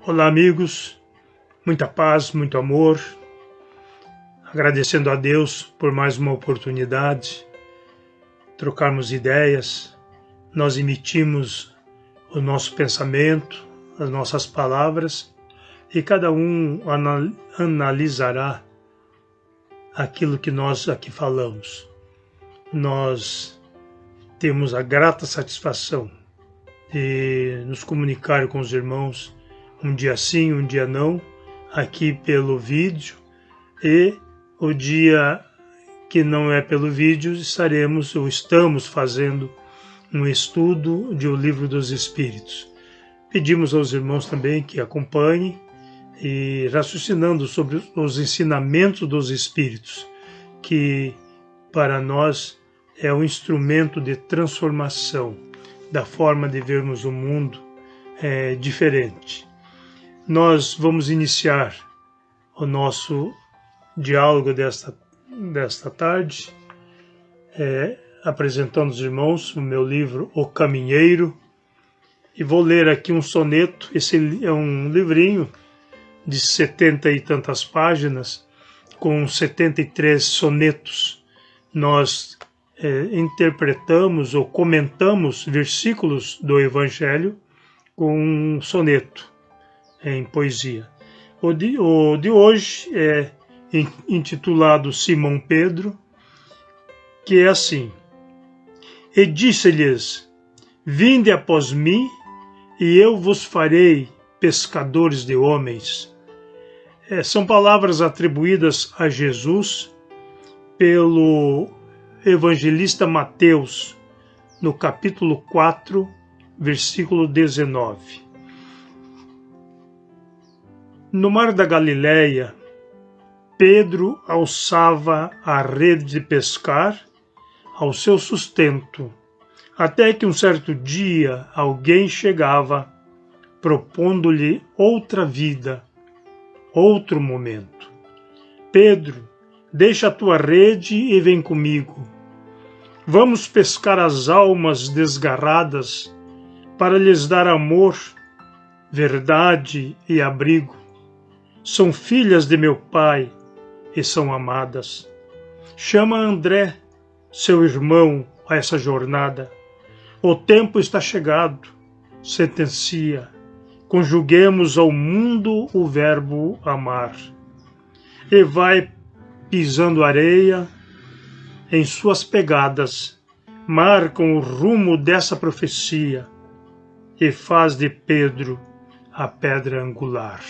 Olá, amigos, muita paz, muito amor, agradecendo a Deus por mais uma oportunidade, trocarmos ideias, nós emitimos o nosso pensamento, as nossas palavras, e cada um analisará aquilo que nós aqui falamos. Nós temos a grata satisfação de nos comunicar com os irmãos um dia sim, um dia não, aqui pelo vídeo, e o dia que não é pelo vídeo estaremos ou estamos fazendo um estudo de O Livro dos Espíritos. Pedimos aos irmãos também que acompanhem e raciocinando sobre os ensinamentos dos Espíritos, que para nós é um instrumento de transformação da forma de vermos o mundo diferente. Nós vamos iniciar o nosso diálogo desta tarde, apresentando aos irmãos o meu livro O Caminheiro, e vou ler aqui um soneto. Esse é um livrinho de 70 e tantas páginas, com 73 sonetos. Nós interpretamos ou comentamos versículos do Evangelho com um soneto em poesia. O de hoje é intitulado Simão Pedro, que é assim: E disse-lhes: Vinde após mim, e eu vos farei pescadores de homens. São palavras atribuídas a Jesus pelo evangelista Mateus, no capítulo 4, versículo 19. No mar da Galileia, Pedro alçava a rede de pescar ao seu sustento, até que um certo dia alguém chegava, propondo-lhe outra vida, outro momento. Pedro, deixa a tua rede e vem comigo. Vamos pescar as almas desgarradas para lhes dar amor, verdade e abrigo. São filhas de meu Pai e são amadas. Chama André, seu irmão, a essa jornada. O tempo está chegado, sentencia. Conjuguemos ao mundo o verbo amar. E vai pisando areia, em suas pegadas, marcam o rumo dessa profecia e faz de Pedro a pedra angular.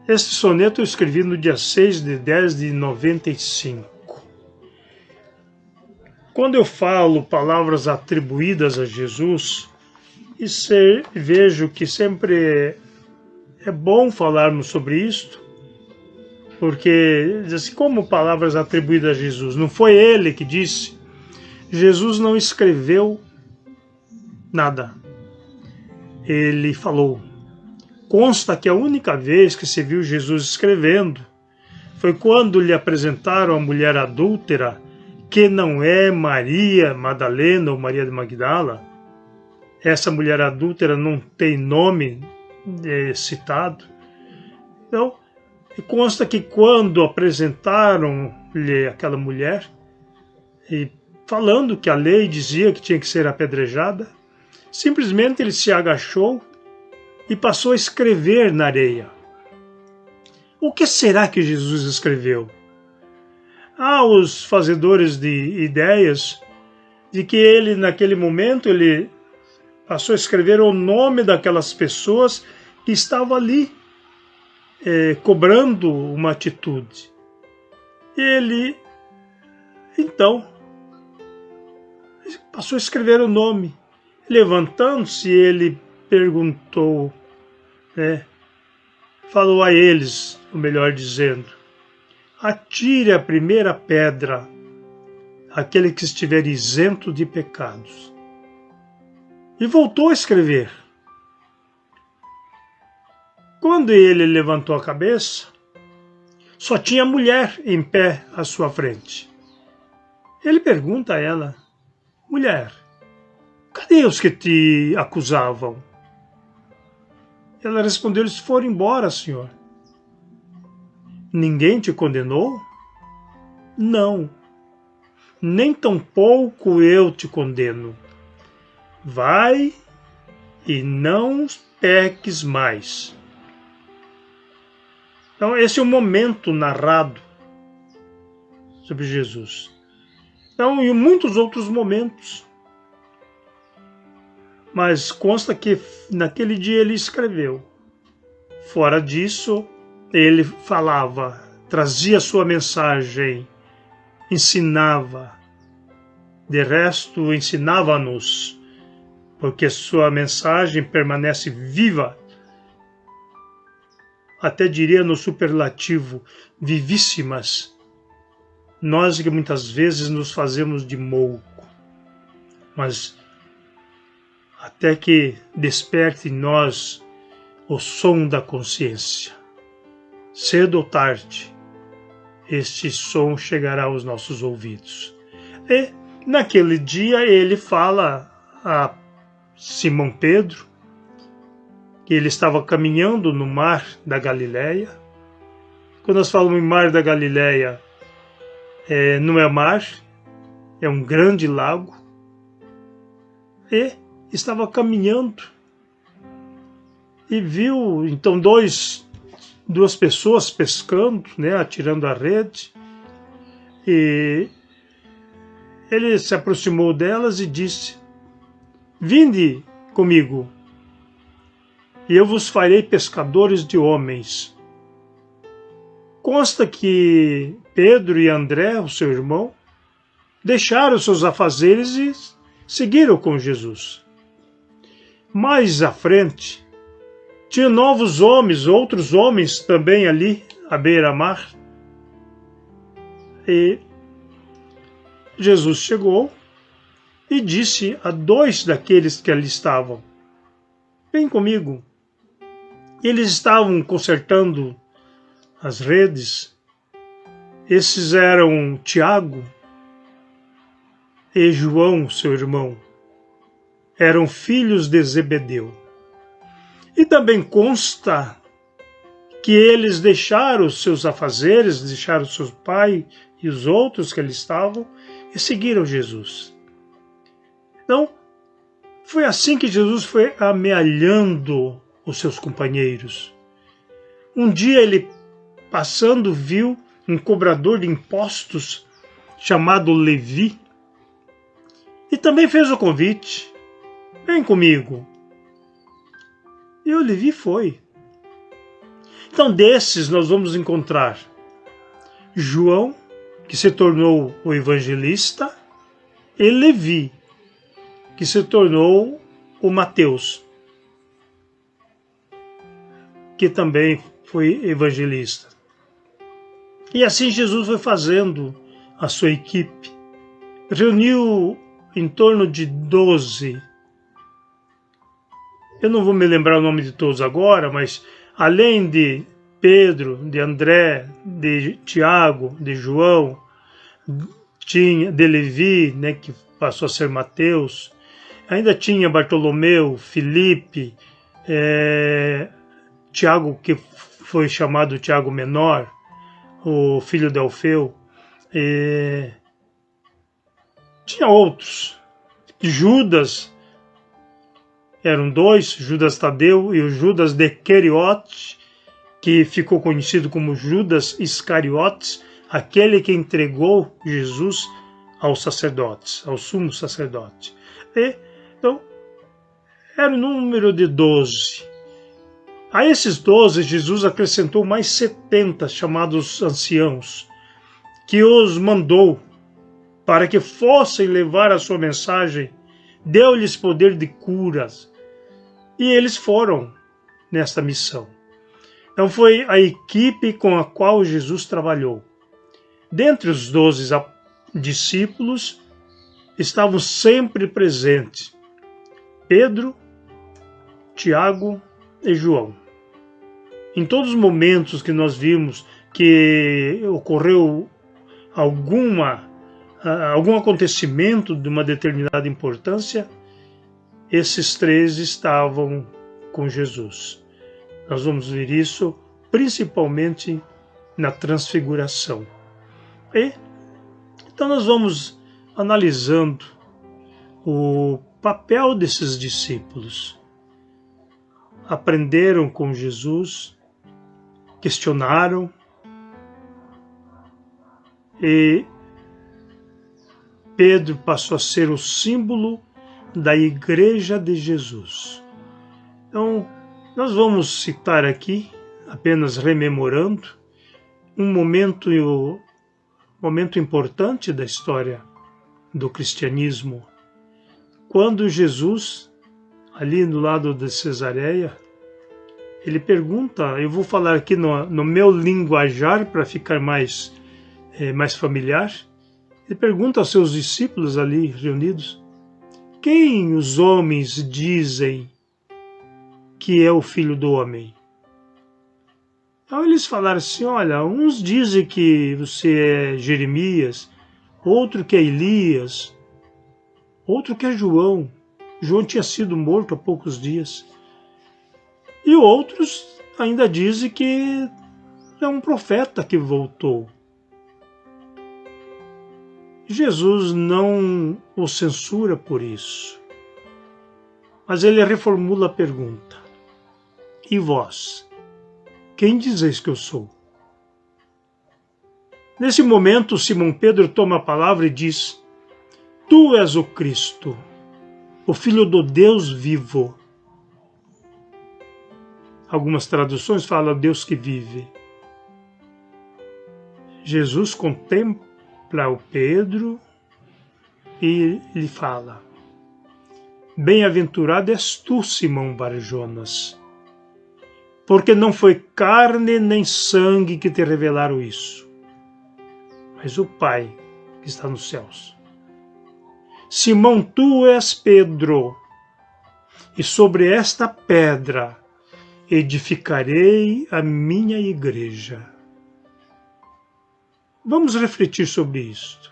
Este soneto eu escrevi no dia 6 de 10 de 95. Quando eu falo palavras atribuídas a Jesus, vejo que sempre é bom falarmos sobre isto, porque, assim, como palavras atribuídas a Jesus, não foi ele que disse. Jesus não escreveu nada, ele falou. Consta que a única vez que se viu Jesus escrevendo foi quando lhe apresentaram a mulher adúltera, que não é Maria Madalena ou Maria de Magdala. Essa mulher adúltera não tem nome citado. Então, consta que quando apresentaram-lhe aquela mulher, e falando que a lei dizia que tinha que ser apedrejada, simplesmente ele se agachou e passou a escrever na areia. O que será que Jesus escreveu? Há os fazedores de ideias de que ele, naquele momento, ele passou a escrever o nome daquelas pessoas que estavam ali, cobrando uma atitude. Ele, então, passou a escrever o nome. Levantando-se, ele perguntou, falou a eles, ou melhor dizendo: atire a primeira pedra aquele que estiver isento de pecados. E voltou a escrever. Quando ele levantou a cabeça, só tinha mulher em pé à sua frente. Ele pergunta a ela: mulher, cadê os que te acusavam? Ela respondeu: eles foram embora, Senhor. Ninguém te condenou? Não, nem tampouco eu te condeno. Vai e não peques mais. Então, esse é o momento narrado sobre Jesus. Então, e muitos outros momentos. Mas consta que naquele dia ele escreveu. Fora disso, ele falava, trazia sua mensagem, ensinava. De resto, ensinava-nos, porque sua mensagem permanece viva. Até diria no superlativo, vivíssimas. Nós que muitas vezes nos fazemos de mouco, mas até que desperte em nós o som da consciência. Cedo ou tarde, este som chegará aos nossos ouvidos. E naquele dia ele fala a Simão Pedro que ele estava caminhando no mar da Galileia. Quando nós falamos em mar da Galileia, não é mar, é um grande lago. E estava caminhando e viu então duas pessoas pescando, né, atirando a rede. E ele se aproximou delas e disse: vinde comigo, e eu vos farei pescadores de homens. Consta que Pedro e André, o seu irmão, deixaram seus afazeres e seguiram com Jesus. Mais à frente, tinha novos homens, outros homens também ali, à beira-mar. E Jesus chegou e disse a dois daqueles que ali estavam: vem comigo. Eles estavam consertando as redes. Esses eram Tiago e João, seu irmão. Eram filhos de Zebedeu. E também consta que eles deixaram os seus afazeres, deixaram seu pai e os outros que ali estavam e seguiram Jesus. Então, foi assim que Jesus foi amealhando os seus companheiros. Um dia ele, passando, viu um cobrador de impostos chamado Levi e também fez o convite: vem comigo. E o Levi foi. Então, desses nós vamos encontrar João, que se tornou o evangelista, e Levi, que se tornou o Mateus, que também foi evangelista. E assim Jesus foi fazendo a sua equipe. Reuniu em torno de 12. Eu não vou me lembrar o nome de todos agora, mas além de Pedro, de André, de Tiago, de João, tinha de Levi, né, que passou a ser Mateus, ainda tinha Bartolomeu, Filipe, Tiago, que foi chamado Tiago Menor, o filho de Alfeu, tinha outros. Judas, eram dois, Judas Tadeu e o Judas de Queriote, que ficou conhecido como Judas Iscariotes, aquele que entregou Jesus aos sacerdotes, ao sumo sacerdote. Então, era o número de 12. A esses 12, Jesus acrescentou mais 70, chamados anciãos, que os mandou para que fossem levar a sua mensagem, deu-lhes poder de curas, e eles foram nesta missão. Então foi a equipe com a qual Jesus trabalhou. Dentre os 12 discípulos estavam sempre presentes Pedro, Tiago e João. Em todos os momentos que nós vimos que ocorreu algum acontecimento de uma determinada importância, esses três estavam com Jesus. Nós vamos ver isso principalmente na transfiguração. Então nós vamos analisando o papel desses discípulos. Aprenderam com Jesus, questionaram e Pedro passou a ser o símbolo da Igreja de Jesus. Então, nós vamos citar aqui, apenas rememorando, um momento importante da história do cristianismo, quando Jesus, ali no lado de Cesareia, ele pergunta, eu vou falar aqui no meu linguajar para ficar mais familiar, ele pergunta aos seus discípulos ali reunidos, quem os homens dizem que é o Filho do Homem? Então eles falaram assim, olha, uns dizem que você é Jeremias, outro que é Elias, outro que é João. João tinha sido morto há poucos dias. E outros ainda dizem que é um profeta que voltou. Jesus não o censura por isso, mas ele reformula a pergunta. E vós, quem dizeis que eu sou? Nesse momento, Simão Pedro toma a palavra e diz, tu és o Cristo, o Filho do Deus vivo. Algumas traduções falam Deus que vive. Jesus contempla o Pedro e lhe fala, bem-aventurado és tu, Simão Bar-Jonas, porque não foi carne nem sangue que te revelaram isso, mas o Pai que está nos céus. Simão, tu és Pedro, e sobre esta pedra edificarei a minha igreja. Vamos refletir sobre isto.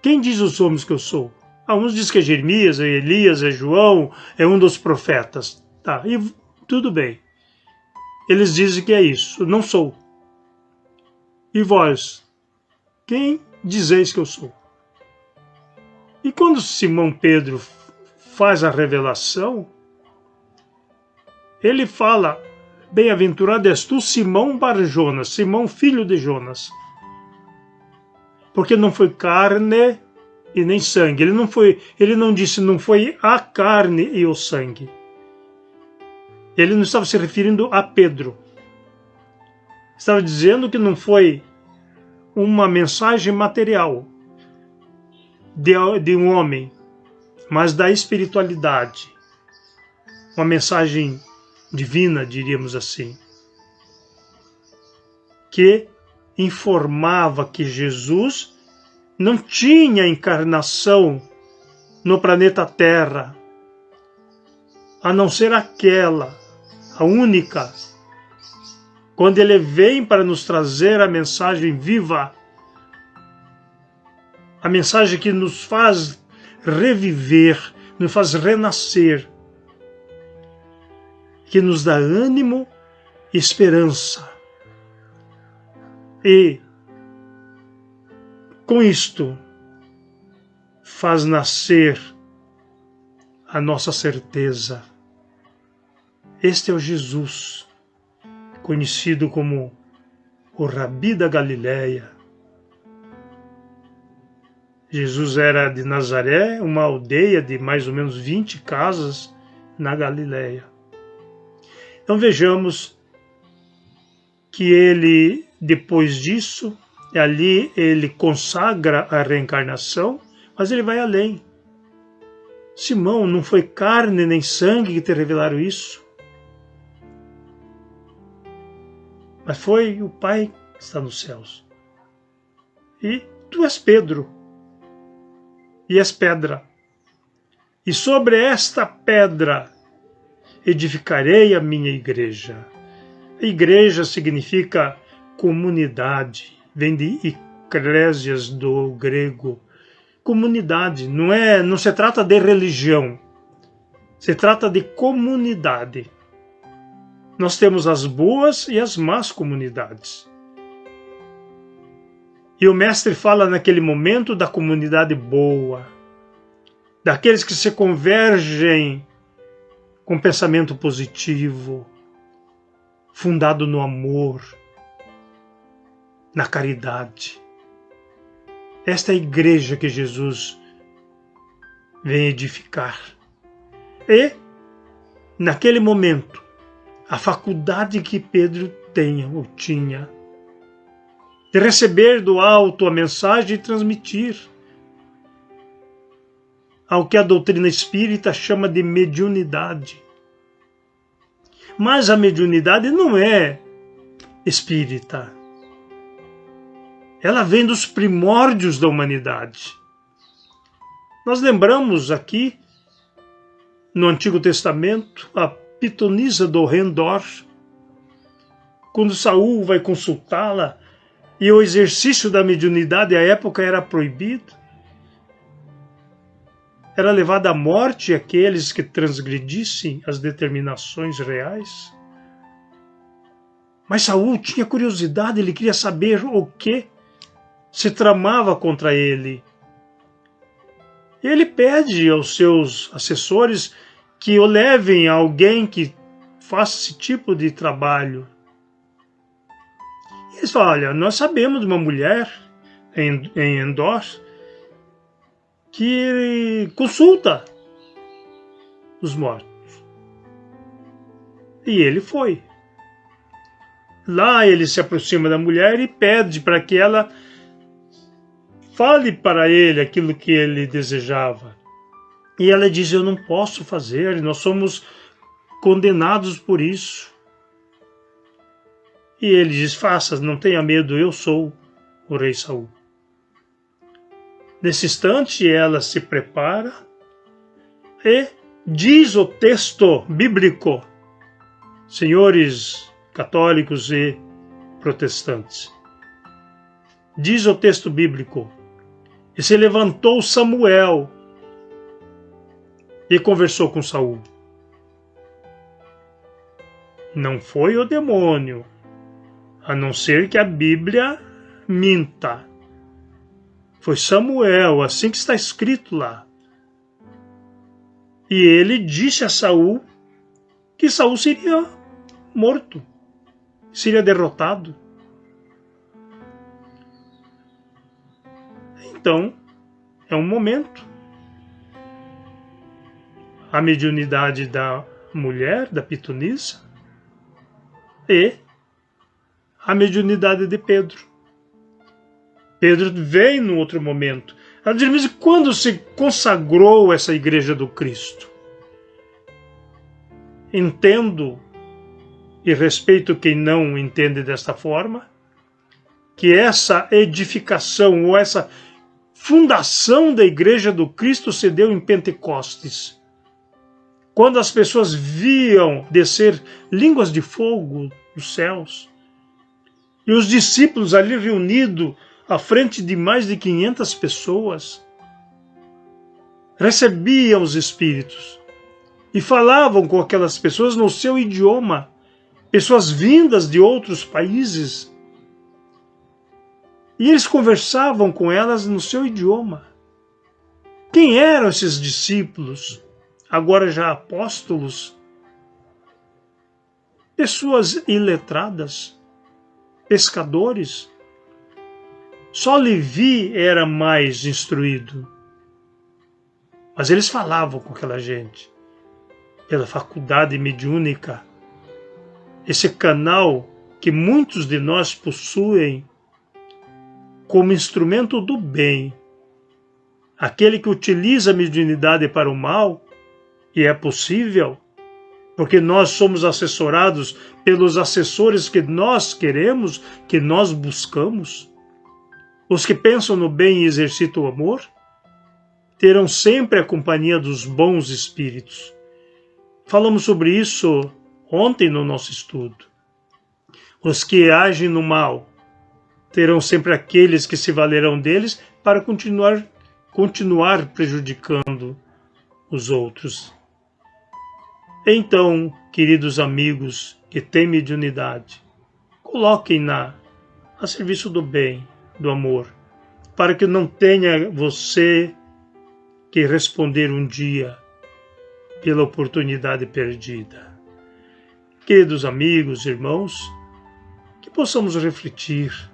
Quem diz os homens que eu sou? Uns dizem que é Jeremias, é Elias, é João, é um dos profetas. Tá, e tudo bem. Eles dizem que é isso. Não sou. E vós? Quem dizeis que eu sou? E quando Simão Pedro faz a revelação, ele fala, bem-aventurado és tu, Simão Bar-Jonas, Simão filho de Jonas. Porque não foi carne e nem sangue. Ele não disse, não foi a carne e o sangue. Ele não estava se referindo a Pedro. Estava dizendo que não foi uma mensagem material de um homem, mas da espiritualidade. Uma mensagem divina, diríamos assim, que informava que Jesus não tinha encarnação no planeta Terra, a não ser aquela, a única, quando ele vem para nos trazer a mensagem viva, a mensagem que nos faz reviver, nos faz renascer, que nos dá ânimo e esperança. E, com isto, faz nascer a nossa certeza. Este é o Jesus, conhecido como o Rabi da Galileia. Jesus era de Nazaré, uma aldeia de mais ou menos 20 casas na Galileia. Então vejamos que ele, depois disso, ali ele consagra a reencarnação, mas ele vai além. Simão, não foi carne nem sangue que te revelaram isso, mas foi o Pai que está nos céus. E tu és Pedro, e és pedra, e sobre esta pedra edificarei a minha igreja. A igreja significa comunidade, vem de eclésias do grego. Comunidade, não se trata de religião, se trata de comunidade. nós temos as boas e as más comunidades. E o mestre fala naquele momento da comunidade boa, daqueles que se convergem com pensamento positivo, fundado no amor, na caridade. Esta é a igreja que Jesus vem edificar. E, naquele momento, a faculdade que Pedro tinha, de receber do alto a mensagem e transmitir ao que a doutrina espírita chama de mediunidade. Mas a mediunidade não é espírita. Ela vem dos primórdios da humanidade. Nós lembramos aqui, no Antigo Testamento, a pitonisa do Rendor, quando Saul vai consultá-la, e o exercício da mediunidade à época era proibido. Era levado à morte aqueles que transgredissem as determinações reais. Mas Saul tinha curiosidade, ele queria saber o que se tramava contra ele. Ele pede aos seus assessores que o levem a alguém que faça esse tipo de trabalho. E eles falam, olha, nós sabemos de uma mulher em Endor que consulta os mortos. E ele foi. Lá ele se aproxima da mulher e pede para que ela fale para ele aquilo que ele desejava. E ela diz, eu não posso fazer, nós somos condenados por isso. E ele diz, faça, não tenha medo, eu sou o rei Saul. Nesse instante ela se prepara e diz o texto bíblico, senhores católicos e protestantes, diz o texto bíblico, e se levantou Samuel e conversou com Saul. Não foi o demônio, a não ser que a Bíblia minta. Foi Samuel, assim que está escrito lá. E ele disse a Saul que Saul seria morto, seria derrotado. Então, é um momento. A mediunidade da mulher, da pitonisa, e a mediunidade de Pedro. Pedro vem no outro momento. Ela diz, mas quando se consagrou essa igreja do Cristo? Entendo e respeito quem não entende desta forma, que essa edificação ou essa fundação da igreja do Cristo se deu em Pentecostes. Quando as pessoas viam descer línguas de fogo dos céus, e os discípulos ali reunidos à frente de mais de 500 pessoas, recebiam os Espíritos e falavam com aquelas pessoas no seu idioma, pessoas vindas de outros países, e eles conversavam com elas no seu idioma. Quem eram esses discípulos, agora já apóstolos? Pessoas iletradas, pescadores. Só Levi era mais instruído. Mas eles falavam com aquela gente, pela faculdade mediúnica, esse canal que muitos de nós possuem como instrumento do bem. Aquele que utiliza a mediunidade para o mal, e é possível, porque nós somos assessorados pelos assessores que nós queremos, que nós buscamos. Os que pensam no bem e exercitam o amor, terão sempre a companhia dos bons espíritos. Falamos sobre isso ontem no nosso estudo. Os que agem no mal terão sempre aqueles que se valerão deles para continuar prejudicando os outros. Então, queridos amigos que têm mediunidade, coloquem-na a serviço do bem, do amor, para que não tenha você que responder um dia pela oportunidade perdida. Queridos amigos, irmãos, que possamos refletir